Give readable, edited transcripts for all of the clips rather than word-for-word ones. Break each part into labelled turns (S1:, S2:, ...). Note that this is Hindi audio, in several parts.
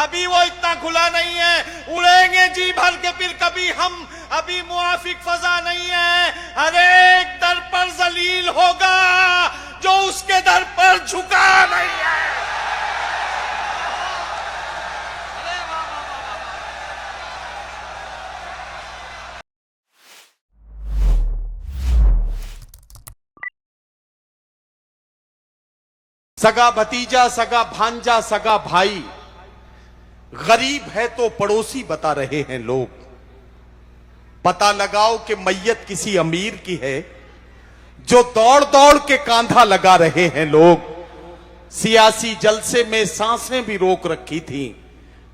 S1: अभी वो इतना खुला नहीं है। उड़ेंगे जी भर के फिर कभी हम, अभी मुआफिक फजा नहीं है। हर एक दर पर जलील होगा जो उसके दर पर झुका नहीं है।
S2: सगा भतीजा, सगा भांजा, सगा भाई, गरीब है तो पड़ोसी बता रहे हैं लोग। पता लगाओ कि मैयत किसी अमीर की है जो दौड़ दौड़ के कांधा लगा रहे हैं लोग। सियासी जलसे में सांसें भी रोक रखी थी,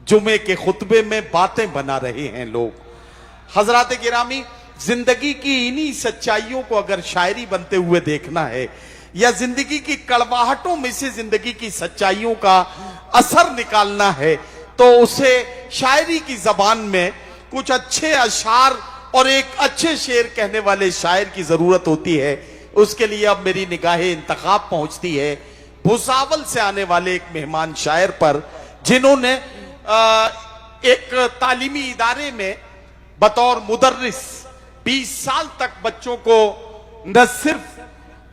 S2: जुमे के खुतबे में बातें बना रहे हैं लोग। हजरात गिरामी, जिंदगी की इन्हीं सच्चाइयों को अगर शायरी बनते हुए देखना है या जिंदगी की कड़वाहटों में से जिंदगी की सच्चाइयों का असर निकालना है, तो उसे शायरी की जबान में कुछ अच्छे अशार और एक अच्छे शेर कहने वाले शायर की जरूरत होती है। उसके लिए अब मेरी निगाहें इंतखाब पहुंचती है भुसावल से आने वाले एक मेहमान शायर पर, जिन्होंने एक तालीमी इदारे में बतौर मुदर्रिस 20 साल तक बच्चों को न सिर्फ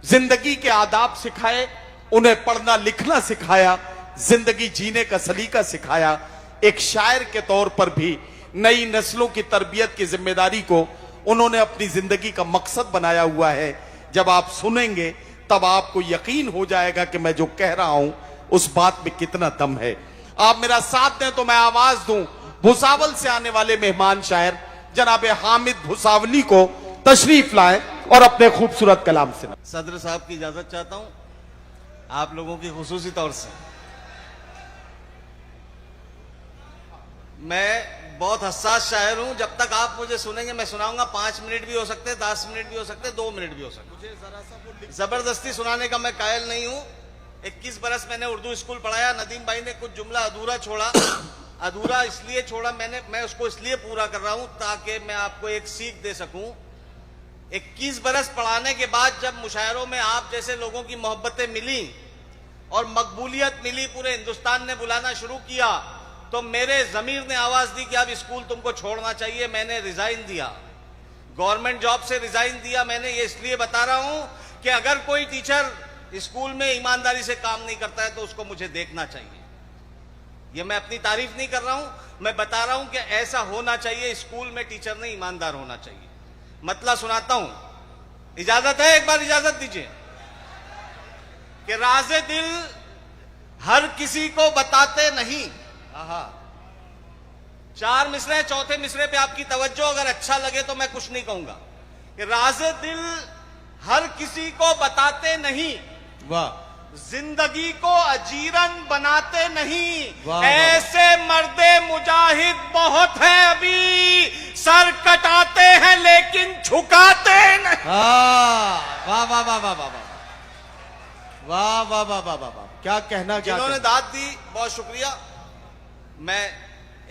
S2: जिंदगी के आदाब सिखाए, उन्हें पढ़ना लिखना सिखाया, जिंदगी जीने का सलीका सिखाया। एक शायर के तौर पर भी नई नस्लों की तरबियत की जिम्मेदारी को उन्होंने अपनी जिंदगी का मकसद बनाया हुआ है। जब आप सुनेंगे तब आपको यकीन हो जाएगा कि मैं जो कह रहा हूं उस बात में कितना दम है। आप मेरा साथ दें तो मैं आवाज दूं भुसावल से आने वाले मेहमान शायर जनाब हामिद भुसावली को तशरीफ लाएं और अपने खूबसूरत कलाम से।
S1: सदर साहब की इजाजत चाहता हूं आप लोगों की खुसूसी तौर से। मैं बहुत हसास शायर हूं। जब तक आप मुझे सुनेंगे मैं सुनाऊंगा। 5 मिनट भी हो सकते हैं, 10 मिनट भी हो सकते हैं, 2 मिनट भी हो सकते हैं। जबरदस्ती सुनाने का मैं कायल नहीं हूं। 21 बरस मैंने उर्दू स्कूल पढ़ाया। नदीम भाई ने कुछ जुमला अधूरा छोड़ा। अधूरा इसलिए छोड़ा मैं उसको इसलिए पूरा कर रहा हूं ताकि मैं आपको एक सीख दे सकूं। 21 बरस पढ़ाने के बाद जब मुशायरों में आप जैसे लोगों की मोहब्बतें मिली और मकबूलियत मिली, पूरे हिंदुस्तान ने बुलाना शुरू किया, तो मेरे जमीर ने आवाज दी कि अब स्कूल तुमको छोड़ना चाहिए। मैंने रिजाइन दिया, गवर्नमेंट जॉब से रिजाइन दिया। मैंने ये इसलिए बता रहा हूं कि अगर कोई टीचर स्कूल में ईमानदारी से काम नहीं करता है तो उसको मुझे देखना चाहिए। ये मैं अपनी तारीफ नहीं कर रहा हूं, मैं बता रहा हूं कि ऐसा होना चाहिए। स्कूल में टीचर ने ईमानदार होना चाहिए। मतलब सुनाता हूं, इजाजत है? एक बार इजाजत दीजिए कि राज़े दिल हर किसी को बताते नहीं। 4 मिसरे, चौथे मिसरे पे आपकी तवज्जो अगर अच्छा लगे तो मैं कुछ नहीं कहूंगा कि राज़े दिल हर किसी को बताते नहीं,
S2: वाह,
S1: जिंदगी को अजीरन बनाते नहीं।
S2: वाह,
S1: ऐसे मर्दे मुजाहिद बहुत हैं, अभी सर कटाते हैं लेकिन झुकाते नहीं।
S2: वाह वाह वाह वाह वाह वाह वाह वाह वाह वाह वाह, क्या कहना।
S1: जिन्होंने दाद दी बहुत शुक्रिया। मैं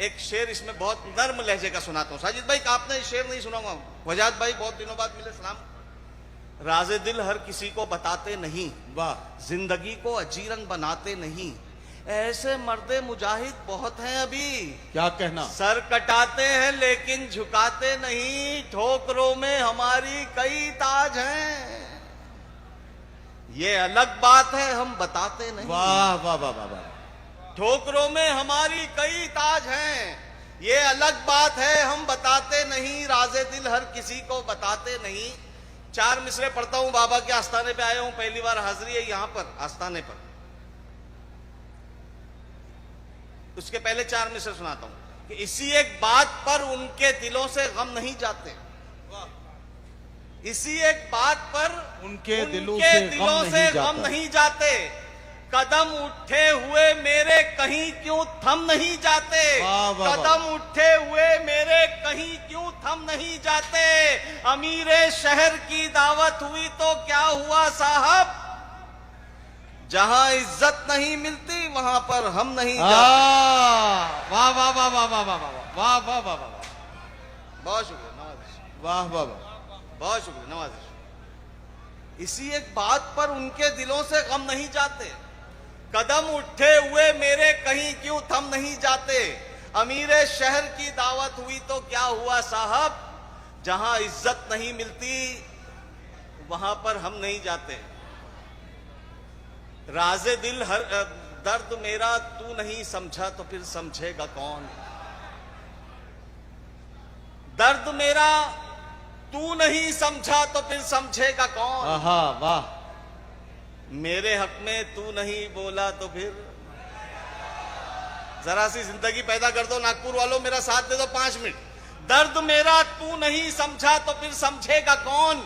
S1: एक शेर इसमें बहुत नर्म लहजे का सुनाता हूं। साजिद भाई आपने शेर नहीं सुनाऊंगा। वजाद भाई बहुत दिनों बाद मिले, सलाम। राज़े दिल हर किसी को बताते नहीं,
S2: वाह,
S1: जिंदगी को अजीरन बनाते नहीं। ऐसे मर्दे मुजाहिद बहुत हैं, अभी
S2: क्या कहना।
S1: सर कटाते हैं लेकिन झुकाते नहीं। ठोकरों में हमारी कई ताज हैं, ये अलग बात है हम बताते नहीं।
S2: वाह वाह वाह वाह वाह,
S1: ठोकरों में हमारी कई ताज हैं, ये अलग बात है हम बताते नहीं। राज़े दिल हर किसी को बताते नहीं। 4 मिसरे पढ़ता हूं। बाबा के आस्थाने पे आया हूं, पहली बार हाजिरी है यहां पर आस्थाने पर। उसके पहले 4 मिसरे सुनाता हूं कि इसी एक बात पर उनके दिलों से गम नहीं जाते। इसी एक बात पर
S2: उनके दिलों
S1: से गम नहीं जाते। कदम उठे हुए मेरे कहीं क्यों थम नहीं जाते। कदम उठे हुए मेरे कहीं क्यों थम नहीं जाते। अमीरे शहर की दावत हुई तो क्या हुआ साहब, जहां इज्जत नहीं मिलती वहां पर हम नहीं जाते।
S2: वाह वाह वाह वाह वाह वाह वाह वाह वाह वाह,
S1: बहुत शुक्रिया नवाज़िश,
S2: वाह वाह वाह,
S1: बहुत शुक्रिया नवाज़िश। इसी एक बात पर उनके दिलों से गम नहीं जाते। कदम उठे हुए मेरे कहीं क्यों थम नहीं जाते। अमीरे शहर की दावत हुई तो क्या हुआ साहब, जहां इज्जत नहीं मिलती वहां पर हम नहीं जाते। राज़े दिल हर दर्द मेरा तू नहीं समझा तो फिर समझेगा कौन। दर्द मेरा तू नहीं समझा तो फिर समझेगा कौन।
S2: आहा वाह,
S1: मेरे हक में तू नहीं बोला तो फिर। जरा सी जिंदगी पैदा कर दो नागपुर वालों, मेरा साथ दे दो 5 मिनट। दर्द मेरा तू नहीं समझा तो फिर समझेगा कौन।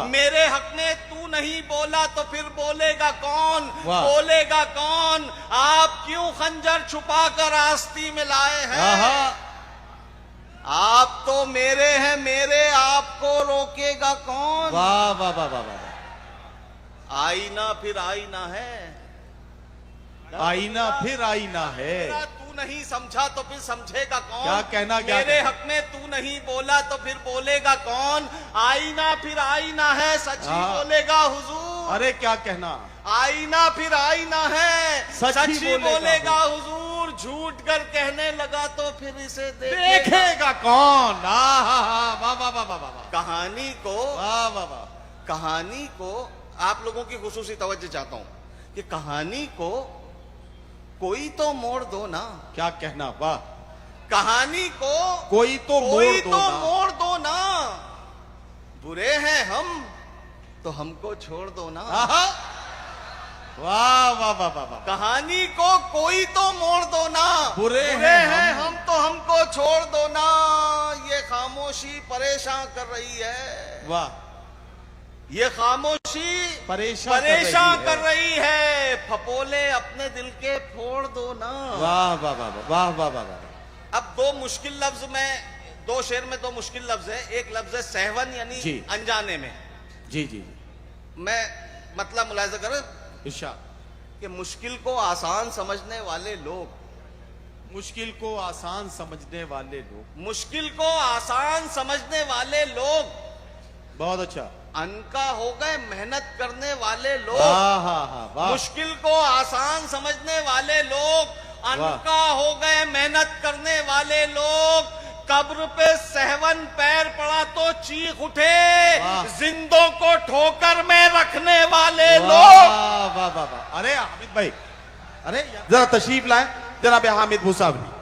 S1: मेरे हक में तू नहीं बोला तो फिर बोलेगा कौन। बोलेगा कौन। आप क्यों खंजर छुपा कर आस्ती में लाए हैं। आप तो मेरे हैं मेरे, आपको रोकेगा कौन।
S2: वाह वाह वाह वाह वाह।
S1: आईना फिर आईना है,
S2: आईना फिर आईना है।
S1: तू नहीं समझा तो फिर समझेगा कौन।
S2: क्या कहना, क्या
S1: मेरे
S2: कहना?
S1: हक में तू नहीं बोला तो फिर बोलेगा कौन। आईना फिर आईना है, सच ही बोलेगा हुजूर।
S2: अरे क्या कहना,
S1: आईना फिर आईना है,
S2: सच ही
S1: बोलेगा हुजूर। झूठ कर कहने लगा तो फिर इसे
S2: देखेगा कौन। वाह वाह वाह वाह वाह।
S1: कहानी को,
S2: वाह वाह वाह,
S1: कहानी को आप लोगों की खुसूसी तवज्जो चाहता हूं कि कहानी को कोई तो मोड़ दो ना।
S2: क्या कहना, वाह।
S1: कहानी को
S2: कोई तो
S1: मोड़ दो ना। बुरे हैं हम तो हमको छोड़ दो ना।
S2: वाह वाह वाह वाह वाह।
S1: कहानी को कोई तो मोड़ दो ना।
S2: बुरे
S1: हैं हम तो हमको छोड़ दो ना। ये खामोशी परेशान कर रही है।
S2: वाह,
S1: ये खामोशी
S2: परेशान
S1: कर रही है। फपोले अपने दिल के फोड़ दो ना।
S2: वाह वाह वाह वाह वाह वाह वाह।
S1: अब 2 मुश्किल लफ्ज में, 2 शेर में 2 मुश्किल लफ्ज है। एक लफ्ज है सहवन यानी अनजाने में।
S2: जी जी,
S1: मैं मतलब मुलाहिजा करो
S2: इशा
S1: कि मुश्किल को आसान समझने वाले लोग,
S2: मुश्किल को आसान समझने वाले लोग,
S1: मुश्किल को आसान समझने वाले लोग
S2: बहुत अच्छा।
S1: अनका हो गए मेहनत करने वाले लोग।
S2: वाह।
S1: मुश्किल को आसान समझने वाले लोग अनका हो गए मेहनत करने वाले लोग। कब्र पे सहवन पैर पड़ा तो चीख उठे, जिंदों को ठोकर में रखने वाले लोग।
S2: वाह वाह वाह। अरे हामिद भाई, अरे जरा तशरीफ लाए जनाब हामिद मुसावरी।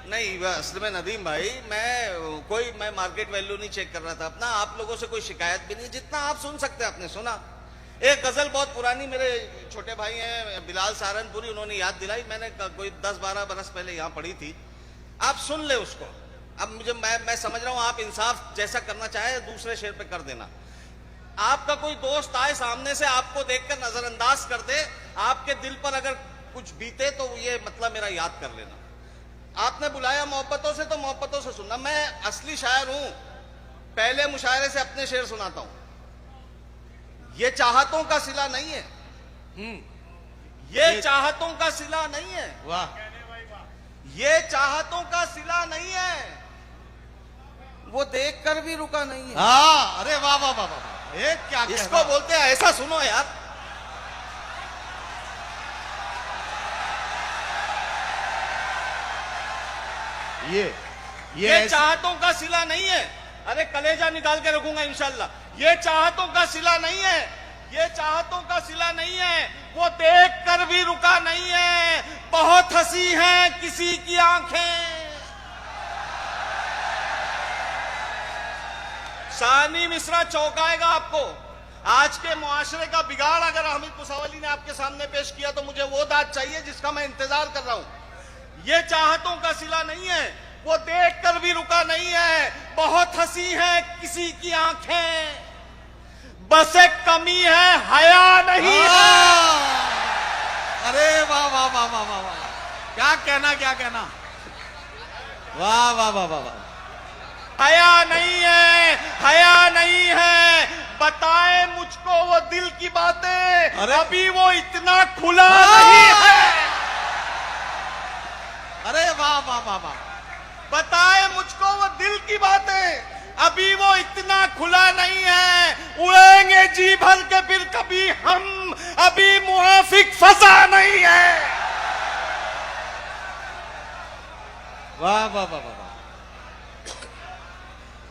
S1: नहीं असल में नदीम भाई, मैं मार्केट वैल्यू नहीं चेक कर रहा था अपना। आप लोगों से कोई शिकायत भी नहीं, जितना आप सुन सकते हैं आपने सुना। एक गजल बहुत पुरानी, मेरे छोटे भाई हैं बिलाल सहारनपुरी, उन्होंने याद दिलाई। मैंने कोई 10-12 बरस पहले यहाँ पढ़ी थी। आप सुन ले उसको। अब मैं समझ रहा हूं आप इंसाफ जैसा करना चाहे दूसरे शेर पे कर देना। आपका कोई दोस्त आए सामने से, आपको देखकर नजरअंदाज कर दे, आपके दिल पर अगर कुछ बीते तो ये मतलब मेरा याद कर लेना। आपने बुलाया मोहब्बतों से तो मोहब्बतों से सुनना। मैं असली शायर हूं, पहले मुशायरे से अपने शेर सुनाता हूं। ये चाहतों का सिला नहीं है, ये चाहतों का सिला नहीं है।
S2: वाह,
S1: ये चाहतों का सिला नहीं है, वो देखकर भी रुका नहीं है।
S2: अरे वाह वाह वाह वाह। ये क्या
S1: इसको बोलते हैं, ऐसा सुनो यार। ये चाहतों का सिला नहीं है। अरे कलेजा निकाल के रखूंगा इंशाल्लाह। ये चाहतों का सिला नहीं है, ये चाहतों का सिला नहीं है, वो देख कर भी रुका नहीं है। बहुत हंसी है किसी की आंखें। शानी मिश्रा चौंकाएगा आपको। आज के मुआशरे का बिगाड़ अगर हामिद मुसावली ने आपके सामने पेश किया तो मुझे वो दाद चाहिए जिसका मैं इंतजार कर रहा हूं। ये चाहतों का सिला नहीं है, वो देख कर भी रुका नहीं है। बहुत हंसी है किसी की आंखें, बस एक कमी है हया नहीं है।
S2: अरे वाह वाह वाह वाह वाह वाह। क्या कहना, क्या कहना। वाह वाह वाह वाह वाह।
S1: हया नहीं है, हया नहीं है, बताए मुझको वो दिल की बातें। अभी वो इतना खुला नहीं है।
S2: अरे वाह वाह वाह वाह।
S1: बताए मुझको वो दिल की बातें,
S2: अभी वो इतना खुला नहीं है, उड़ेंगे जी भर के फिर कभी हम, अभी मुआफिक फजा नहीं है।
S3: वाह वाह वाह वाह,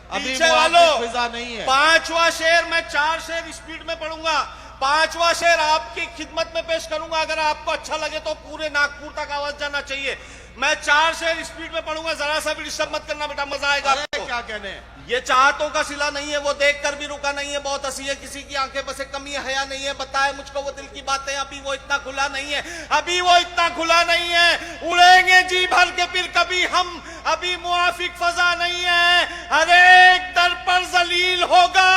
S3: अभी
S2: पीछे वालों,
S3: फिजा नहीं है।
S2: पांचवा शेर मैं 4 शेर स्पीड में पढ़ूंगा, पांचवा शेर आपकी खिदमत में पेश करूंगा। अगर आपको अच्छा लगे तो पूरे नागपुर तक आवाज जाना चाहिए। मैं 4 शेर स्पीड में पढ़ूंगा, जरा सा भी डिस्टर्ब मत करना बेटा, मजा आएगा आपको।
S3: क्या कहने हैं?
S2: ये चाहतों का सिला नहीं है, वो देखकर भी रुका नहीं है, बहुत हंसी है, किसी की आंखें बसे कमी है, हया नहीं है, बताए मुझको वो दिल की बातें, अभी वो इतना खुला नहीं है, अभी वो इतना खुला नहीं है, उड़ेंगे जी भर के फिर कभी हम, अभी मुआफिक फजा नहीं है। हर एक दर पर जलील होगा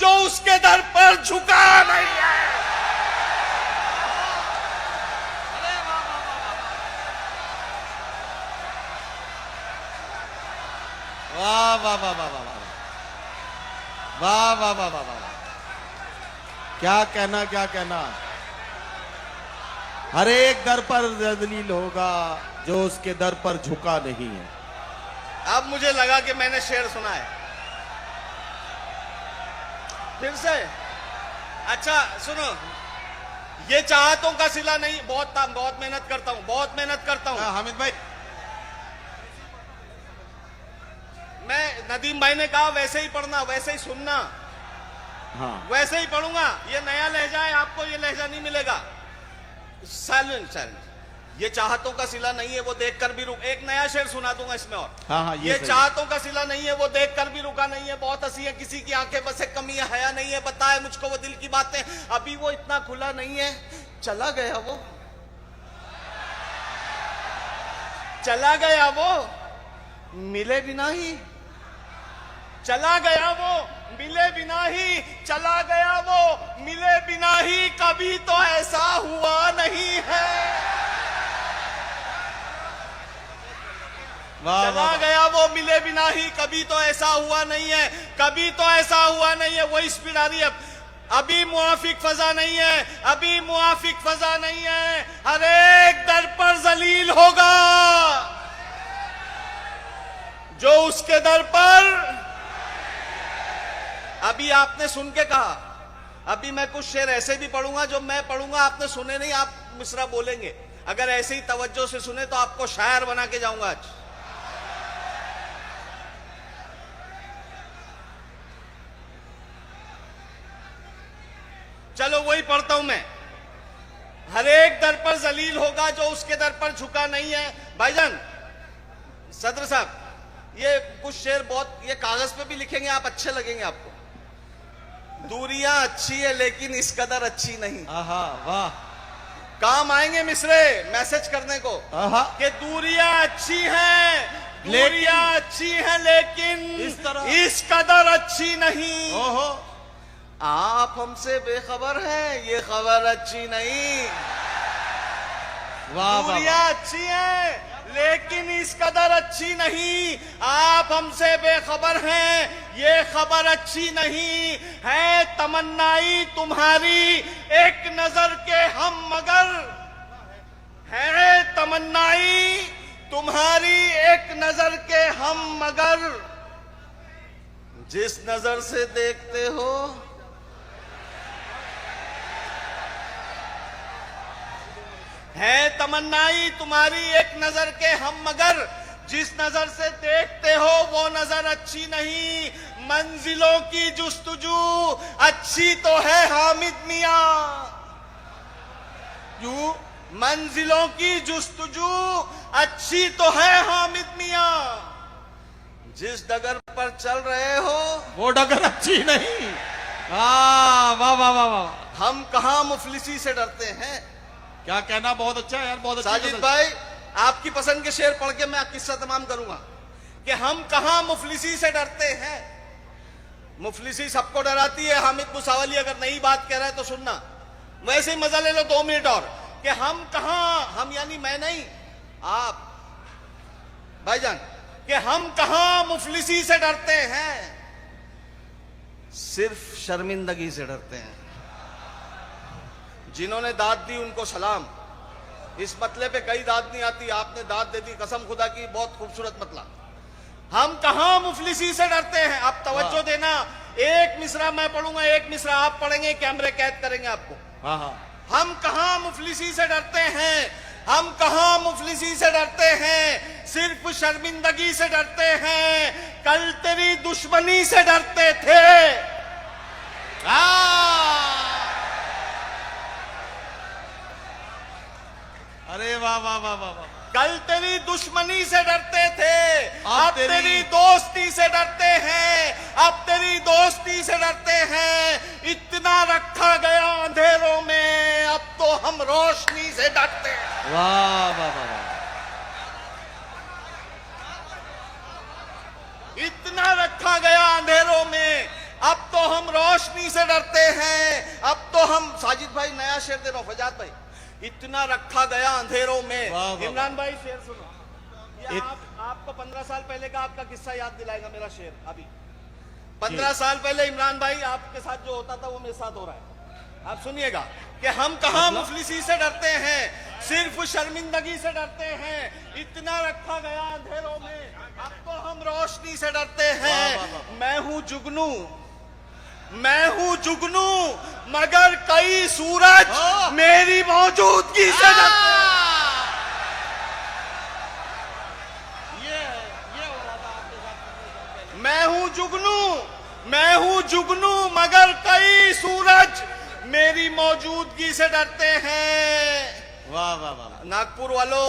S2: जो उसके दर पर झुका नहीं है।
S3: वाह वाह वाह वाह वाह वाह वाह वाह वाह वाह, क्या कहना क्या कहना। हर एक दर पर जलील होगा जो उसके दर पर झुका नहीं है।
S2: अब मुझे लगा कि मैंने शेर सुना है फिर से। अच्छा सुनो, ये चाहतों का सिला नहीं, बहुत मेहनत करता हूं, बहुत मेहनत करता हूं।
S3: हामिद भाई,
S2: मैं नदीम भाई ने कहा वैसे ही पढ़ना, वैसे ही सुनना,
S3: हाँ
S2: वैसे ही पढ़ूंगा। ये नया लहजा है, आपको ये लहजा नहीं मिलेगा। Silent silent. ये चाहतों का सिला नहीं है वो देखकर भी रुक, एक नया शेर सुना दूंगा इसमें और।
S3: हाँ हाँ,
S2: ये
S3: सही।
S2: चाहतों का सिला नहीं है वो देखकर भी रुका नहीं है, बहुत हंसी है, किसी की आंखें बसे कमी है, हया नहीं है, बताए मुझको वो दिल की बातें, अभी वो इतना खुला नहीं है। चला गया वो, चला गया वो, मिले बिना ही चला गया वो, मिले बिना ही चला गया वो, मिले बिना ही कभी तो ऐसा हुआ नहीं है।
S3: वाह
S2: चला
S3: वाह
S2: गया वो, मिले बिना ही कभी तो ऐसा हुआ नहीं है, कभी तो ऐसा हुआ नहीं है। वही स्पीड आ रही है। अभी मुआफिक फजा नहीं है, अभी मुआफिक फजा नहीं है। हर एक दर पर जलील होगा जो उसके दर पर। अभी आपने सुन के कहा, अभी मैं कुछ शेर ऐसे भी पढ़ूंगा जो मैं पढ़ूंगा आपने सुने नहीं, आप मिसरा बोलेंगे। अगर ऐसे ही तवज्जो से सुने तो आपको शायर बना के जाऊंगा आज। चलो वही पढ़ता हूं मैं। हर एक दर पर जलील होगा जो उसके दर पर झुका नहीं है। भाईजान सदर साहब, ये कुछ शेर बहुत, ये कागज पे भी लिखेंगे आप, अच्छे लगेंगे आपको। दूरियां अच्छी है लेकिन इस कदर अच्छी नहीं।
S3: आहा वाह,
S2: काम आएंगे मिसरे मैसेज करने को
S3: आहा,
S2: कि दूरियां अच्छी हैं, दूरियां अच्छी हैं लेकिन
S3: इस तरह,
S2: इस कदर अच्छी नहीं।
S3: ओहो,
S2: आप हमसे बेखबर हैं, ये खबर अच्छी नहीं।
S3: वाह वाह
S2: दूरियां अच्छी हैं लेकिन इस कदर अच्छी नहीं। आप हमसे बेखबर हैं, ये खबर अच्छी नहीं है। तमन्नाई तुम्हारी एक नजर के हम मगर, है तमन्नाई तुम्हारी एक नजर के हम मगर, जिस नजर से देखते हो है तमन्नाई तुम्हारी एक नजर के हम मगर, जिस नजर से देखते हो वो नजर अच्छी नहीं। मंजिलों की जुस्तजू अच्छी तो है हामिद मियां, यू मंजिलों की जुस्तजू अच्छी तो है हामिद मियां, जिस डगर पर चल रहे हो
S3: वो डगर अच्छी नहीं। वाह वाह वाह वाह वाह,
S2: हम कहां मुफलिसी से डरते हैं।
S3: क्या कहना, बहुत अच्छा है यार, बहुत अच्छा।
S2: साजिद भाई आपकी पसंद के शेर पढ़ के मैं किस्सा तमाम करूंगा कि हम कहां मुफलिसी से डरते हैं। मुफलिसी सबको डराती है। हामिद मुसावली अगर नई बात कह रहा है तो सुनना, वैसे ही मजा ले लो 2 मिनट और, कि हम कहां, हम यानी मैं नहीं आप भाईजान, कि हम कहां मुफलिसी से डरते हैं, सिर्फ शर्मिंदगी से डरते हैं। जिन्होंने दाद दी उनको सलाम। इस मतले पे कई दाद नहीं आती, आपने दाद दे दी, कसम खुदा की बहुत खूबसूरत मतला।
S1: हम कहां मुफलिसी से डरते हैं। आप तवज्जो देना, एक मिसरा मैं पढ़ूंगा, एक मिसरा आप पढ़ेंगे, कैमरे कैद करेंगे आपको।
S3: हाँ हाँ।
S1: हम कहां मुफलिसी से डरते हैं, हम कहां मुफलिसी से डरते हैं, सिर्फ शर्मिंदगी से डरते हैं। कल तेरी दुश्मनी से डरते थे।
S3: अरे वाह वाह वाह वाह वाह।
S1: कल तेरी दुश्मनी से डरते थे,
S3: अब
S1: अब तेरी दोस्ती से डरते हैं, अब तेरी दोस्ती से डरते हैं। इतना रखा गया अंधेरों में, अब तो हम रोशनी से डरते हैं।
S3: वाह वाह वाह वाह।
S1: इतना रखा गया अंधेरों में, अब तो हम रोशनी से डरते हैं। अब तो हम, साजिद भाई नया शेर दे रहा हूं, फजाद भाई, इतना रखा गया अंधेरों में।
S3: वाह, वाह,
S1: इमरान भाई शेर सुनो। ये आपको 15 साल पहले का आपका किस्सा याद दिलाएगा मेरा शेर। अभी 15 साल पहले इमरान भाई आपके साथ जो होता था वो मेरे साथ हो रहा है। आप सुनिएगा कि हम कहां मुफलिसी से डरते हैं, सिर्फ शर्मिंदगी से डरते हैं। इतना रखा गया अंधेरों में, अब तो हम रोशनी से डरते हैं। मैं हूं जुगनू, मैं हूं जुगनू, मगर कई सूरज मेरी मौजूदगी से डरते हैं। ये हो रहा था आपके साथ। मैं हूं जुगनू, मैं हूं जुगनू, मगर कई सूरज मेरी मौजूदगी से डरते हैं।
S3: वाह वाह वाह।
S1: नागपुर वालों,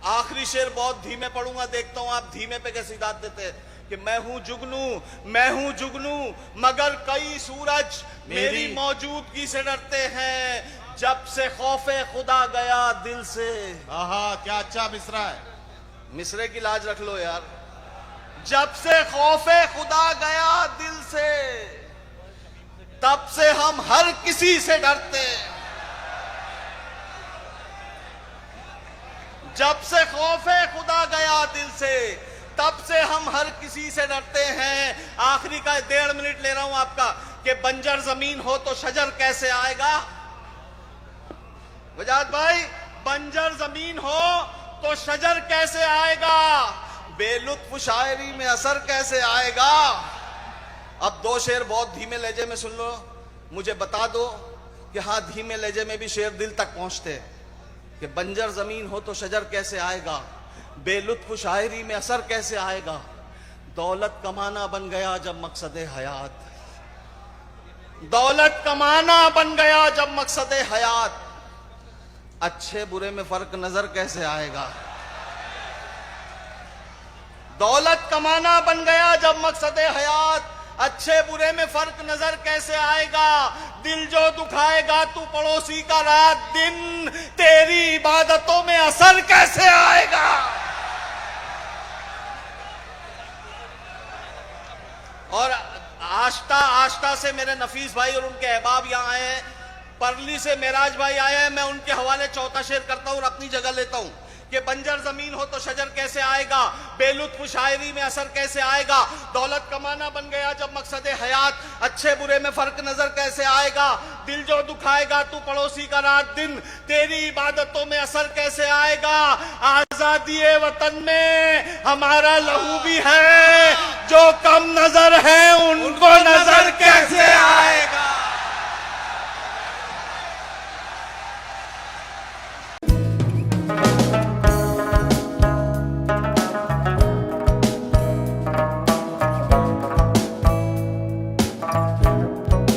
S1: आखिरी शेर बहुत धीमे पढ़ूंगा, देखता हूं आप धीमे पे कैसे दाद देते हैं। कि मैं हूं जुगनू, मैं हूं जुगनू, मगर कई सूरज मेरी मौजूदगी से डरते हैं। जब से खौफे खुदा गया दिल से।
S3: आहा, क्या अच्छा मिसरा है।
S1: मिसरे की लाज रख लो यार। जब से खौफे खुदा गया दिल से, तब से हम हर किसी से डरते। जब से खौफे खुदा गया दिल से, तब से हम हर किसी से डरते हैं। आखिरी का 1.5 मिनट ले रहा हूं आपका, कि बंजर जमीन हो तो शजर कैसे आएगा। वजाद भाई, बंजर जमीन हो तो शजर कैसे आएगा, बेलुत्फ शायरी में असर कैसे आएगा। अब 2 शेर बहुत धीमे लहजे में सुन लो, मुझे बता दो कि हाँ धीमे लहजे में भी शेर दिल तक पहुंचते हैं। कि बंजर जमीन हो तो शजर कैसे आएगा, बेलुत्फ शायरी में असर कैसे आएगा। दौलत कमाना बन गया जब मकसद हयात, दौलत कमाना बन गया जब मकसद हयात, अच्छे बुरे में फर्क नजर कैसे आएगा। दौलत कमाना बन गया जब मकसद हयात, अच्छे बुरे में फर्क नजर कैसे आएगा। दिल जो दुखाएगा तू पड़ोसी का रात दिन, तेरी इबादतों में असर कैसे आएगा। और आस्था आस्था से मेरे नफीस भाई और उनके अहबाब यहाँ आए हैं, परली से मेराज भाई आए हैं। मैं उनके हवाले चौथा शेर करता हूं और अपनी जगह लेता हूं। कि बंजर जमीन हो तो शजर कैसे आएगा, बेलुत्फ शायरी में असर कैसे आएगा। दौलत कमाना बन गया जब मकसद हयात, अच्छे बुरे में फर्क नजर कैसे आएगा। दिल जो दुखाएगा तू पड़ोसी का रात दिन, तेरी इबादतों में असर कैसे आएगा। आजादी वतन में हमारा लहू भी है, जो कम नजर है उनको नजर कैसे आएगा।